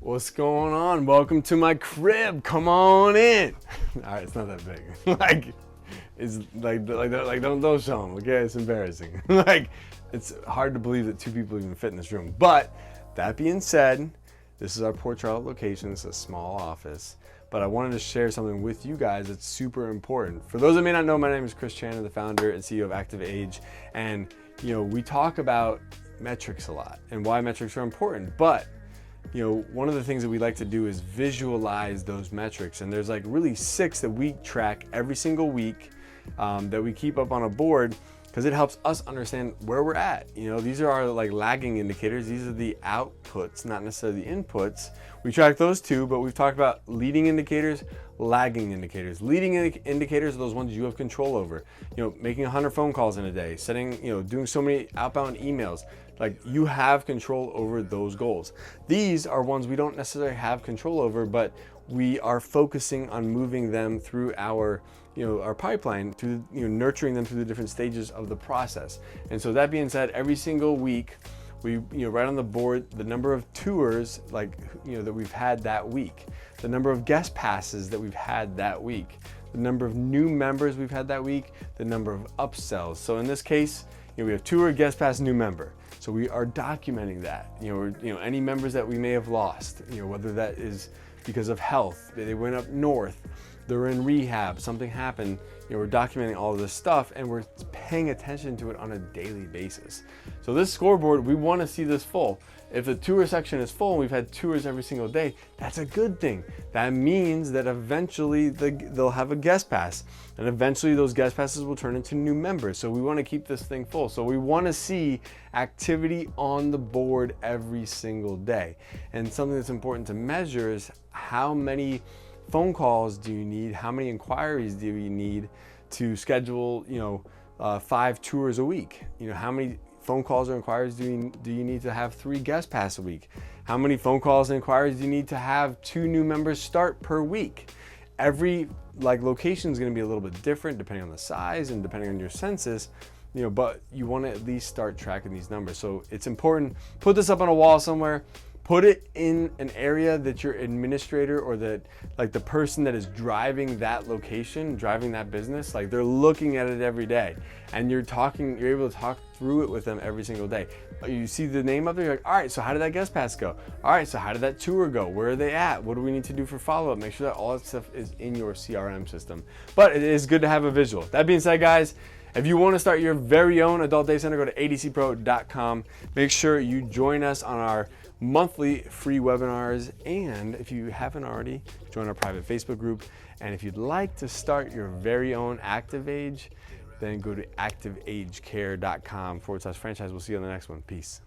What's going on? Welcome to my crib. Come on in. All right, it's not that big. It's like don't show them. Okay, it's embarrassing. It's hard to believe that two people even fit in this room. But that being said, this is our Port Charlotte location. It's a small office. But I wanted to share something with you guys that's super important. For those that may not know, my name is Kris, the founder and CEO of ActivAge, and we talk about metrics a lot and why metrics are important. But one of the things that we like to do is visualize those metrics, and there's like really 6 that we track every single week that we keep up on a board because it helps us understand where we're at. These are our lagging indicators. These are the outputs, not necessarily the inputs. We track those too, but we've talked about leading indicators, lagging indicators. Leading indicators are those ones you have control over. Making 100 phone calls in a day, doing so many outbound emails. You have control over those goals. These are ones we don't necessarily have control over, but we are focusing on moving them through our pipeline, through nurturing them through the different stages of the process. And so that being said, every single week we write on the board the number of tours that we've had that week, the number of guest passes that we've had that week, the number of new members we've had that week, the number of upsells. So in this case, we have tour, guest pass, new member. So we are documenting that. Any members that we may have lost, whether that is because of health, they went up north, they're in rehab, something happened, we're documenting all of this stuff and we're paying attention to it on a daily basis. So this scoreboard, we want to see this full. If the tour section is full and we've had tours every single day, that's a good thing. That means that eventually they'll have a guest pass, and eventually those guest passes will turn into new members. So we want to keep this thing full. So we want to see activity on the board every single day. And something that's important to measure is how many phone calls do you need? How many inquiries do you need to schedule, 5 tours a week? How many phone calls or inquiries do you need to have 3 guest pass a week? How many phone calls and inquiries do you need to have 2 new members start per week? Every location is going to be a little bit different depending on the size and depending on your census, but you want to at least start tracking these numbers. So it's important. Put this up on a wall somewhere. Put it in an area that your administrator or that the person that is driving that location, driving that business, they're looking at it every day, and you're able to talk through it with them every single day. You see the name up there, you're like, all right, so how did that guest pass go? All right, so how did that tour go? Where are they at? What do we need to do for follow-up? Make sure that all that stuff is in your CRM system. But it is good to have a visual. That being said, guys, if you want to start your very own adult day center, go to adcpro.com. Make sure you join us on our monthly free webinars, and if you haven't already, join our private Facebook group. And if you'd like to start your very own ActivAge, then go to activagecare.com/franchise. We'll see you on the next one. Peace.